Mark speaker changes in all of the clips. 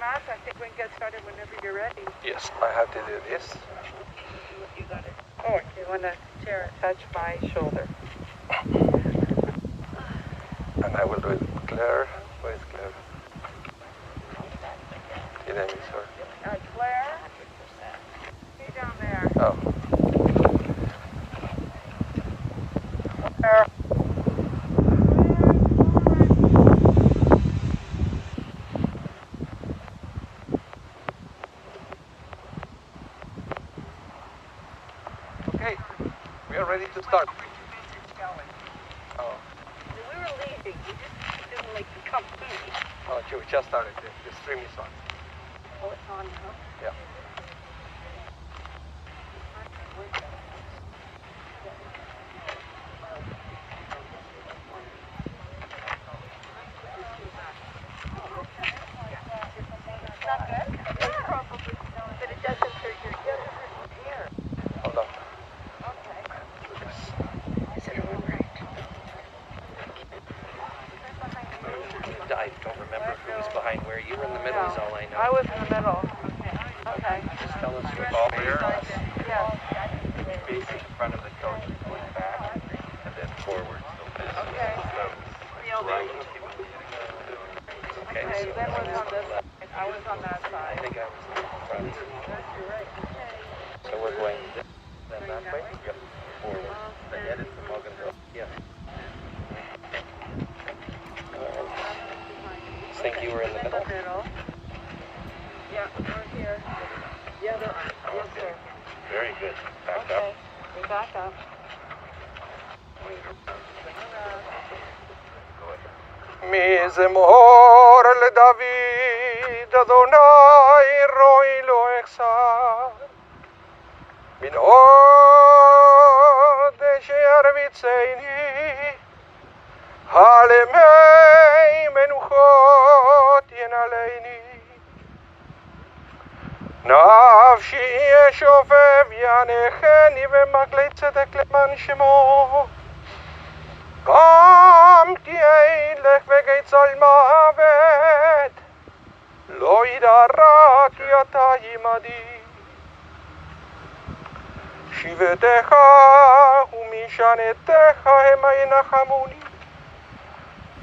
Speaker 1: mat. I think we can get started whenever you're ready.
Speaker 2: Yes, I have to do this.
Speaker 1: You got it. Oh, you want to touch my shoulder.
Speaker 2: And I will do it with Claire. Where is Claire? Your name is her.
Speaker 1: Claire? Be down there.
Speaker 2: Oh.
Speaker 1: Claire.
Speaker 2: Okay, we are ready to start. Oh.
Speaker 1: We were leaving. We just didn't like to come through.
Speaker 2: Oh, we just started. The stream is on.
Speaker 1: Oh, it's on now?
Speaker 2: Yeah.
Speaker 1: Not good? Probably. But it doesn't hurt your ear.
Speaker 2: Hold on.
Speaker 1: Okay.
Speaker 2: Is it all right? I don't remember who was behind where. You were in the middle is all I know.
Speaker 1: I was in the middle. Okay.
Speaker 2: Just tell us your ball here.
Speaker 1: Yeah.
Speaker 2: Facing in front of the coach, going back, and then forward.
Speaker 1: Okay.
Speaker 2: Right.
Speaker 1: Okay, Ben was on this side. I was on that
Speaker 2: I
Speaker 1: side.
Speaker 2: think I was in front.
Speaker 1: You're right.
Speaker 2: So we're going this, then that way? Yep. Forward. The head is the mug and the... Yeah. I think you were in the middle.
Speaker 1: Yeah, we're here. Yeah, yes, sir.
Speaker 2: Very good. Back
Speaker 1: Okay.
Speaker 2: up.
Speaker 1: We back up.
Speaker 2: מזמור לדוד אדוני רואי לו אכסר מן עוד שירביצני על ימי מנוחות ינעלני נפשי ישובב ינחני במגלי צדק למען שמו קמתי אלך וגיא צל מוות לא ידע כי אתה עמדי שבטיך ומשענתך המה ינחמוני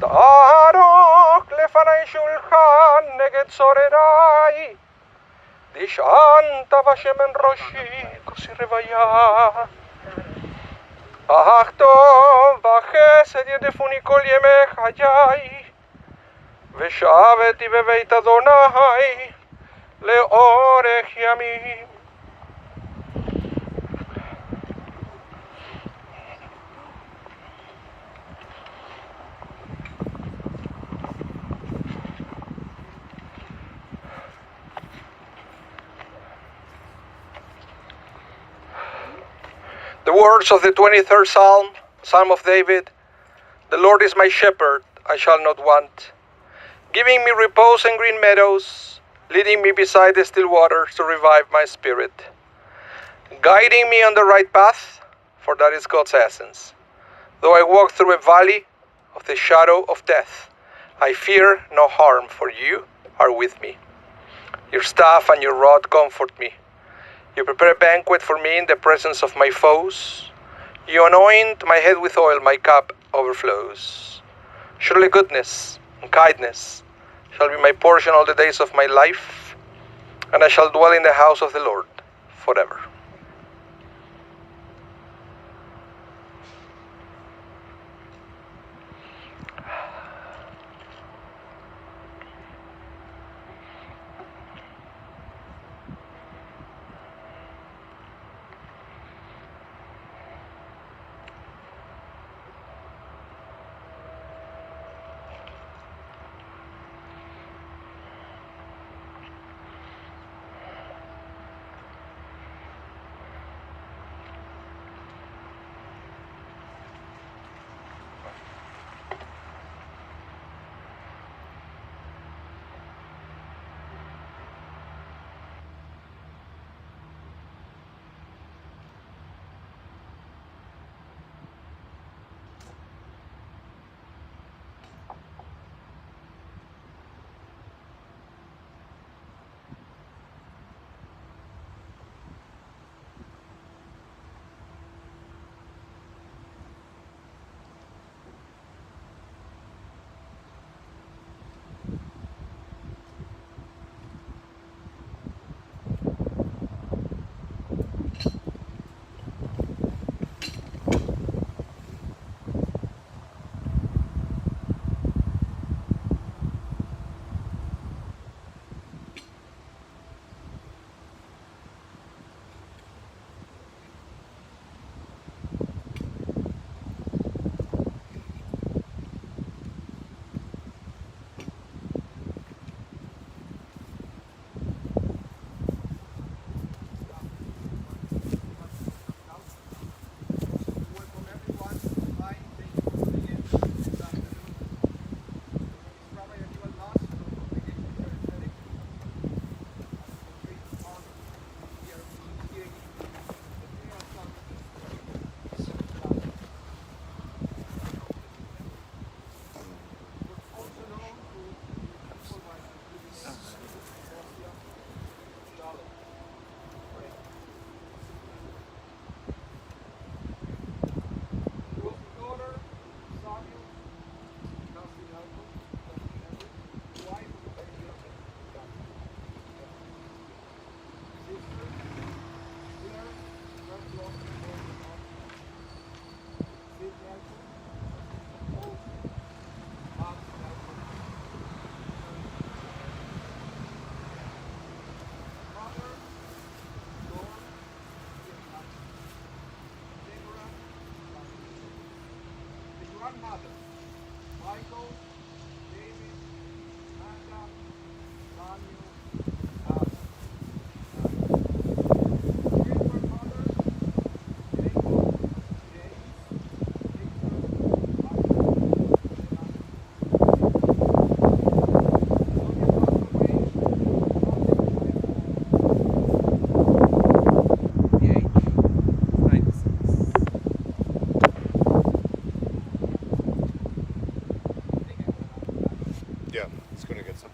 Speaker 2: תערוך לפני שולחן נגד צורריי דשענת בשמן ראשי כוסי רוויה אך טוב וחסד ירדפוני כל ימי חיי ושבתי בבית אדוני לאורך ימים. The words of the 23rd Psalm, Psalm of David. The Lord is my shepherd, I shall not want. Giving me repose in green meadows, leading me beside the still waters to revive my spirit. Guiding me on the right path, for that is God's essence. Though I walk through a valley of the shadow of death, I fear no harm, for you are with me. Your staff and your rod comfort me. You prepare a banquet for me in the presence of my foes. You anoint my head with oil, my cup overflows. Surely goodness and kindness shall be my portion all the days of my life, and I shall dwell in the house of the Lord forever. one mother, Michael, David, Nanda, Samuel, Abba. Three were mothers, Jacob, James, Victor, Michael,
Speaker 3: Yeah, it's going to get some.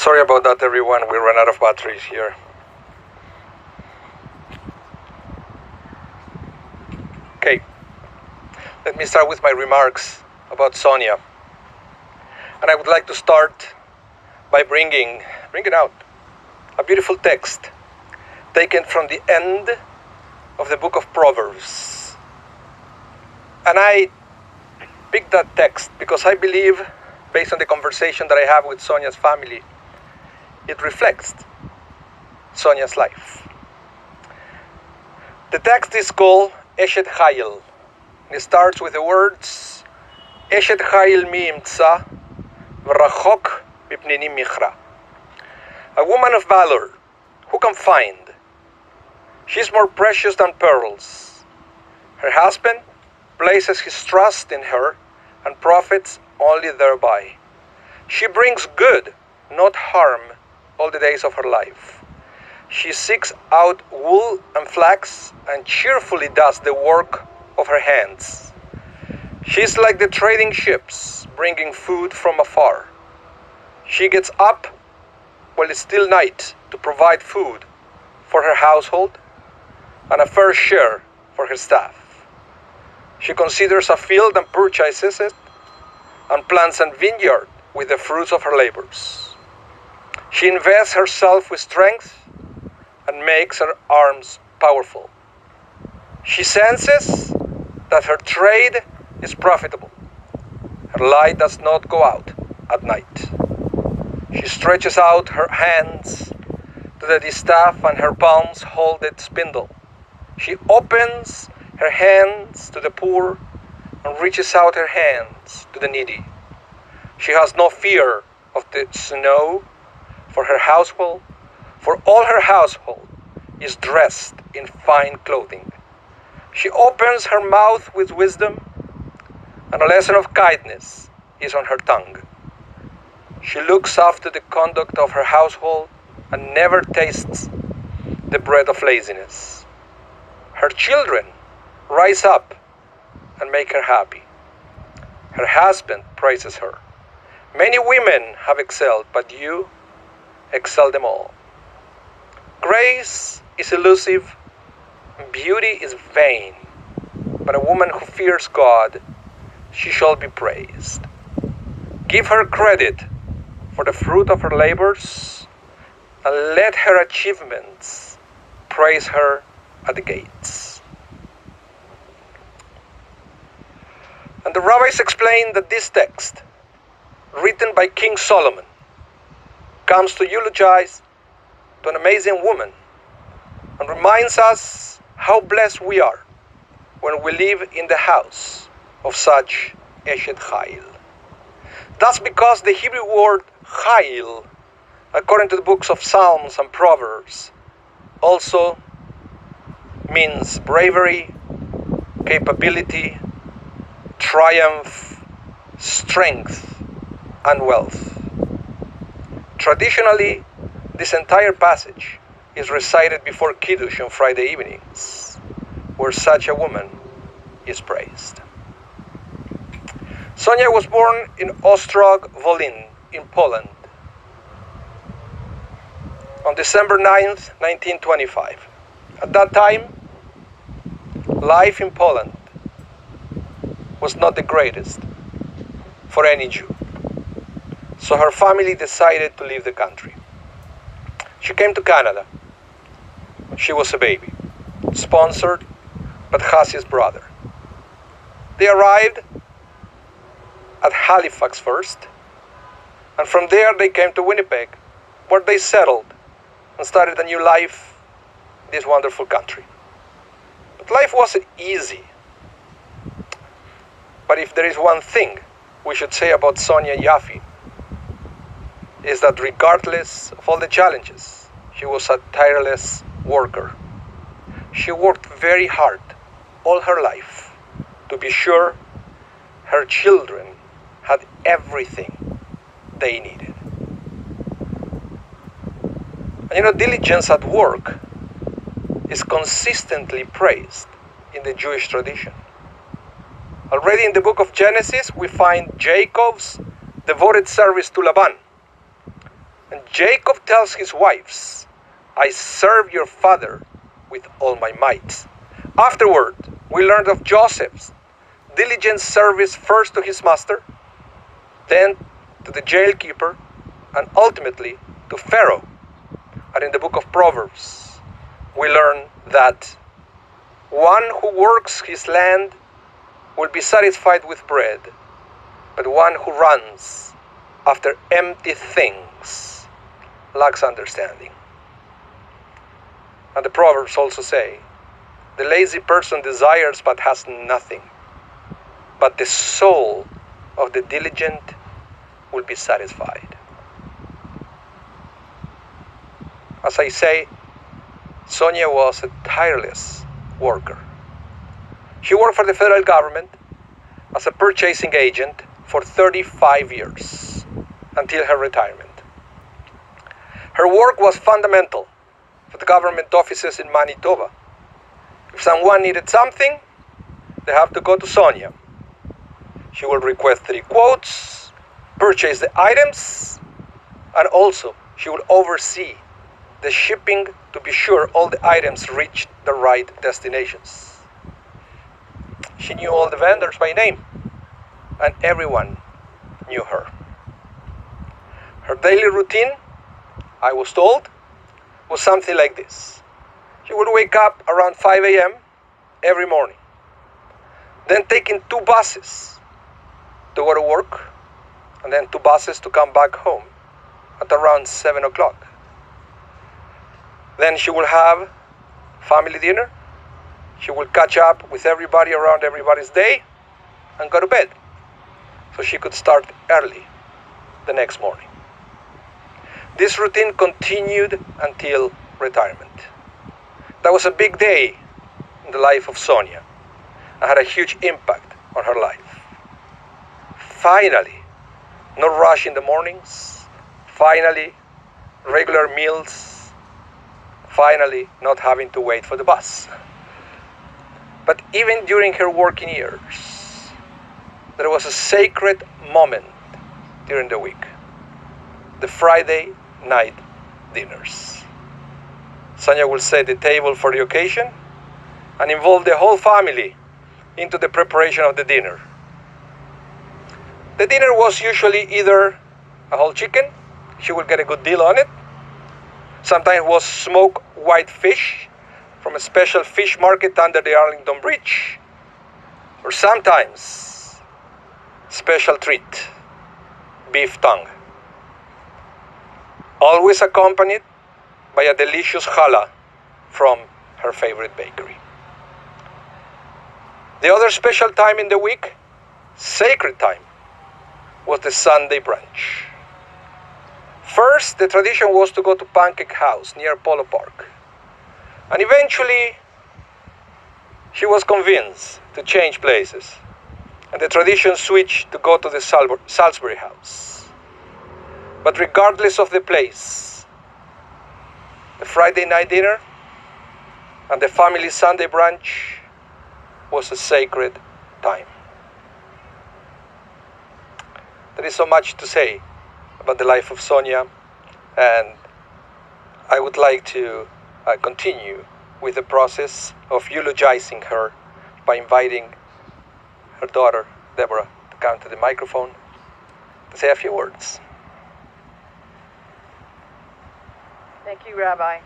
Speaker 2: Sorry about that, everyone. We ran out of batteries here. Okay, let me start with my remarks about Sonya. And I would like to start by bringing out a beautiful text taken from the end of the book of Proverbs. And I picked that text because I believe, based on the conversation that I have with Sonya's family, it reflects Sonya's life. The text is called Eshet Chayil. It starts with the words Eshet Chayil mi imtza v'rachok mipnini michra. A woman of valor, who can find? She's more precious than pearls. Her husband places his trust in her and profits only thereby. She brings good, not harm, all the days of her life. She seeks out wool and flax and cheerfully does the work of her hands. She's like the trading ships, bringing food from afar. She gets up while it's still night to provide food for her household and a fair share for her staff. She considers a field and purchases it and plants a vineyard with the fruits of her labors. She invests herself with strength and makes her arms powerful. She senses that her trade is profitable. Her light does not go out at night. She stretches out her hands to the distaff and her palms hold its spindle. She opens her hands to the poor and reaches out her hands to the needy. She has no fear of the snow for her household, for all her household is dressed in fine clothing. She opens her mouth with wisdom, and a lesson of kindness is on her tongue. She looks after the conduct of her household and never tastes the bread of laziness. Her children rise up and make her happy. Her husband praises her. Many women have excelled, but you excel them all. Grace is elusive, and beauty is vain, but a woman who fears God, she shall be praised. Give her credit for the fruit of her labors, and let her achievements praise her at the gates. And the rabbis explain that this text, written by King Solomon, comes to eulogize to an amazing woman and reminds us how blessed we are when we live in the house of such Eshet Chayil. That's because the Hebrew word Chayil, according to the books of Psalms and Proverbs, also means bravery, capability, triumph, strength, and wealth. Traditionally, this entire passage is recited before Kiddush on Friday evenings, where such a woman is praised. Sonya was born in Ostrog-Wolin in Poland on December 9th, 1925. At that time, life in Poland was not the greatest for any Jew. So her family decided to leave the country. She came to Canada when she was a baby, sponsored by Hassie's brother. They arrived at Halifax first, and from there they came to Winnipeg, where they settled and started a new life in this wonderful country. But life wasn't easy. But if there is one thing we should say about Sonya and Yaffe, is that regardless of all the challenges, she was a tireless worker. She worked very hard all her life to be sure her children had everything they needed. And diligence at work is consistently praised in the Jewish tradition. Already in the book of Genesis, we find Jacob's devoted service to Laban. And Jacob tells his wives, I serve your father with all my might. Afterward, we learned of Joseph's diligent service first to his master, then to the jailkeeper, and ultimately to Pharaoh. And in the book of Proverbs, we learn that one who works his land will be satisfied with bread, but one who runs after empty things lacks understanding. And the Proverbs also say, the lazy person desires but has nothing, but the soul of the diligent will be satisfied. As I say, Sonya was a tireless worker. She worked for the federal government as a purchasing agent for 35 years until her retirement. Her work was fundamental for the government offices in Manitoba. If someone needed something, they have to go to Sonya. She will request 3 quotes, purchase the items, And also, she will oversee the shipping to be sure all the items reach the right destinations. She knew all the vendors by name, and everyone knew her. Her daily routine, I was told, was something like this. She would wake up around 5 a.m. every morning, then taking 2 buses to go to work, and then 2 buses to come back home at around 7 o'clock. Then she will have family dinner. She will catch up with everybody around everybody's day and go to bed so she could start early the next morning. This routine continued until retirement. That was a big day in the life of Sonya and had a huge impact on her life. Finally, no rush in the mornings. Finally, regular meals. Finally, not having to wait for the bus. But even during her working years, there was a sacred moment during the week. The Friday night dinners. Sonya will set the table for the occasion and involve the whole family into the preparation of the dinner. The dinner was usually either a whole chicken, she would get a good deal on it. Sometimes it was smoked white fish from a special fish market under the Arlington Bridge. Or sometimes, special treat, beef tongue. Always accompanied by a delicious challah from her favorite bakery. The other special time in the week, sacred time, was the Sunday brunch. First, the tradition was to go to Pancake House near Polo Park. And eventually, she was convinced to change places. And the tradition switched to go to the Salisbury House. But regardless of the place, the Friday night dinner and the family Sunday brunch was a sacred time. There is so much to say about the life of Sonya, and I would like to continue with the process of eulogizing her by inviting her daughter, Deborah, to come to the microphone to say a few words.
Speaker 1: Thank you, Rabbi.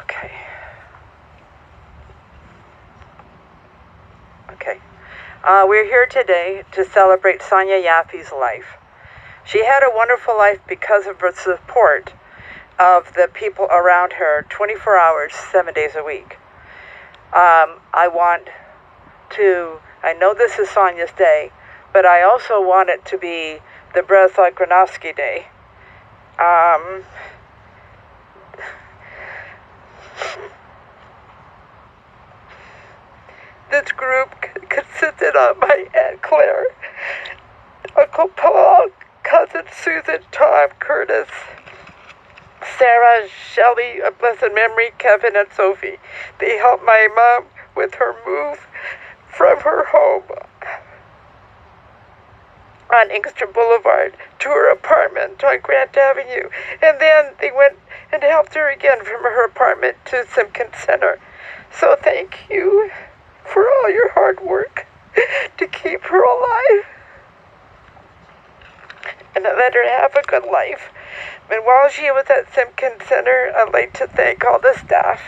Speaker 3: Okay. We're here today to celebrate Sonya Yaffe's life. She had a wonderful life because of her support of the people around her 24 hours, 7 days a week. I know this is Sonya's day, but I also want it to be the Breslov Granovsky Day. This group consisted of my Aunt Claire, Uncle Paul, Cousin Susan, Tom, Curtis, Sarah, Shelley, a blessed memory, Kevin, and Sophie. They helped my mom with her move from her home on Inkster Boulevard to her apartment on Grant Avenue. And then they went and helped her again from her apartment to Simpkins Center. So thank you for all your hard work to keep her alive and to let her have a good life. And while she was at Simpkins Center, I'd like to thank all the staff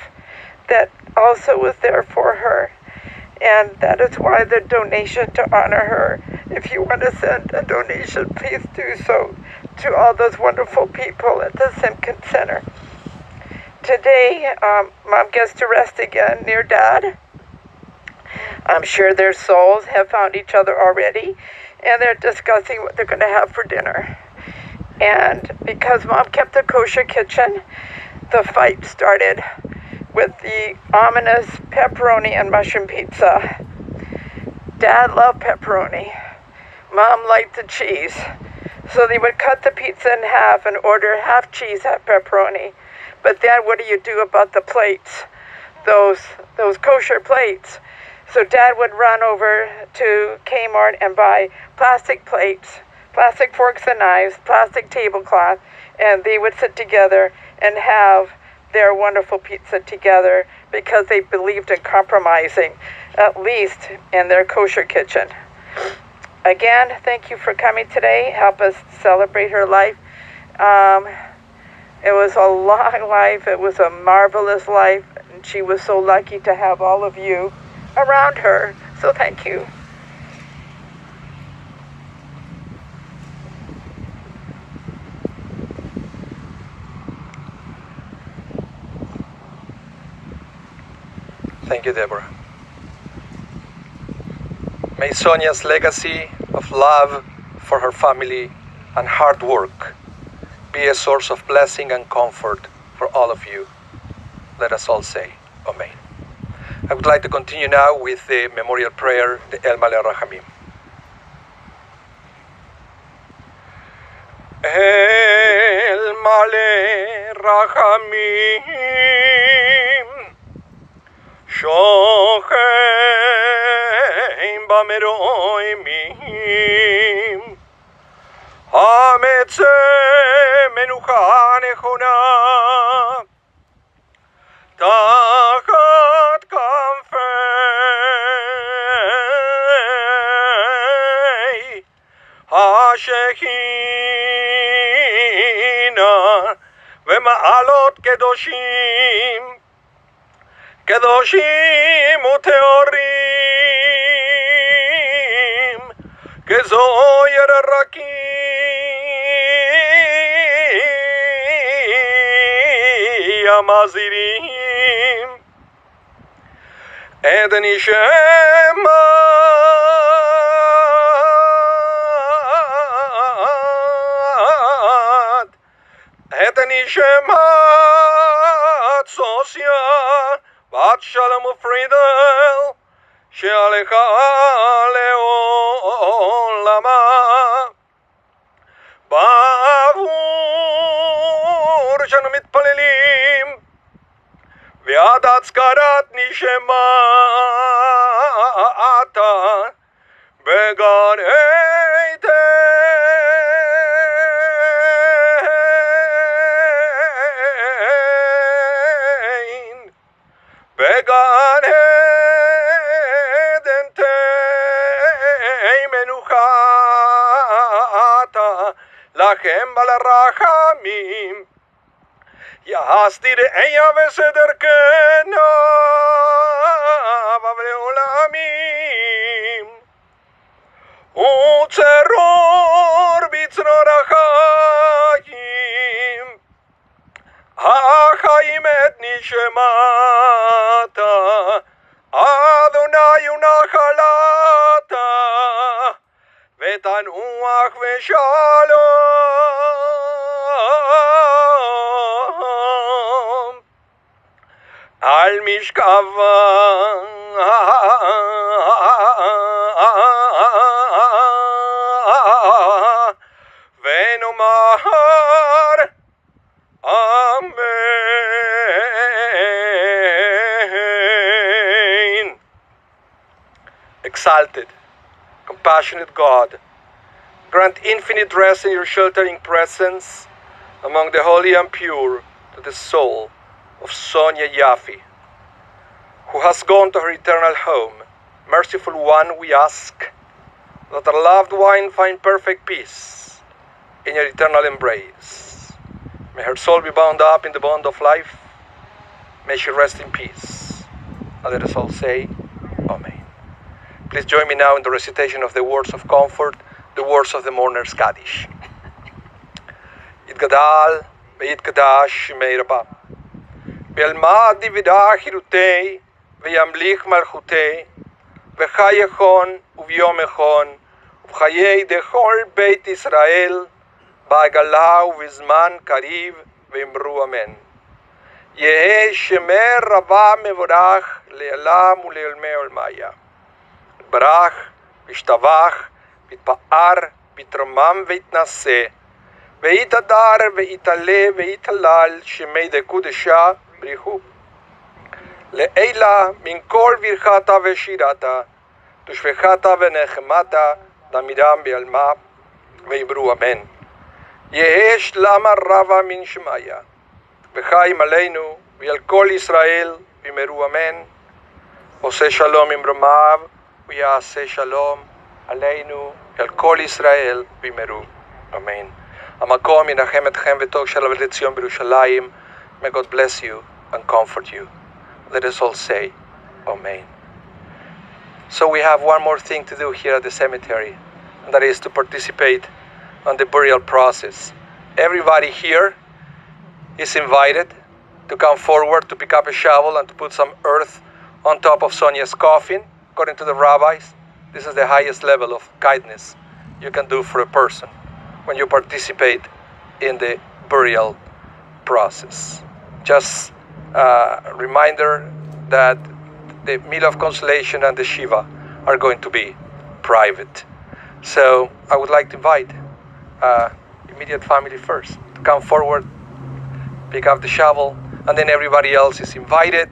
Speaker 3: that also was there for her. And that is why the donation to honor her. If you want to send a donation, please do so to all those wonderful people at the Simpkins Center. Today, Mom gets to rest again near Dad. I'm sure their souls have found each other already, and they're discussing what they're going to have for dinner. And because Mom kept a kosher kitchen, the fight started with the ominous pepperoni and mushroom pizza. Dad loved pepperoni. Mom liked the cheese. So they would cut the pizza in half and order half cheese, half pepperoni. But then what do you do about the plates? Those kosher plates. So Dad would run over to Kmart and buy plastic plates plastic forks and knives, plastic tablecloth, and they would sit together and have their wonderful pizza together because they believed in compromising, at least in their kosher kitchen. Again, thank you for coming today. Help us celebrate her life. It was a long life. It was a marvelous life. And she was so lucky to have all of you around her. So thank you.
Speaker 2: Thank you, Deborah. May Sonya's legacy of love for her family and hard work be a source of blessing and comfort for all of you. Let us all say Amen. I would like to continue now with the memorial prayer, the El Maleh Rahamim. El Maleh Rahamim Shochein Bameroimim Hametze Menucha Nechona Tachat Kanfei HaShechina Vema'alot Kedoshim Kedoshim uteorim Kezoyer Rakim Amazirim Eden Ishemat Eden Ishemat Sonya Bat Shalom Friedel, Shealecha Leolama, Bavur Shanu Mitpalelim, Ve'ad Atzkarat Nishemata, Began Began Eden Tei Menuchata Lachem Balarachamim Yahastir Eya Veseder Kena Vavleolamim Utzeror Bitznorachayim Achayim et nishemata Adonai unachalata Vetanuach veshalom Al mishkava Venomar Amen. Exalted, compassionate God, grant infinite rest in your sheltering presence among the holy and pure to the soul of Sonya Yaffe, who has gone to her eternal home. Merciful One, we ask that our loved one find perfect peace in your eternal embrace. May her soul be bound up in the bond of life. May she rest in peace. And let us all say, Amen. Please join me now in the recitation of the words of comfort, the words of the mourner's Kaddish. Yitgadal ve'yitkadash shemei Rabah. Ve'almad dividah hirutei ve'yamlich malchutei ve'chayechon uvyom echon uvchayei dechol beit Israel Ba'agala ובזמן קריב ואמרו אמן. יהא שמי רבה מבורך לעולם ולעולמי עולמיה. יתברך וישתבח ויתפאר ויתרומם ויתנשא ויתהדר ויתעלה ויתהלל שמי דקודשה בריחו. לעילה מן כל ברכתה ושירתה תושבחתה ונחמתה תמידם בעלמה ואמרו אמן. יהא שלמה רבה מן שמיא, וחיים עלינו ועל כל ישראל ואמרו אמן. עושה שלום עם רמיו ויעשה שלום עלינו ועל כל ישראל ואמרו אמן. המקום ינחם אתכם ותוך שלום לציון בירושלים. May God bless you and comfort you. Let us all say amen. So we have one more thing to do here at the cemetery, and that is to participate on the burial process. Everybody here is invited to come forward to pick up a shovel and to put some earth on top of Sonya's coffin. According to the rabbis, this is the highest level of kindness you can do for a person when you participate in the burial process. Just a reminder that the meal of consolation and the Shiva are going to be private. So I would like to invite immediate family first to come forward, pick up the shovel, and then everybody else is invited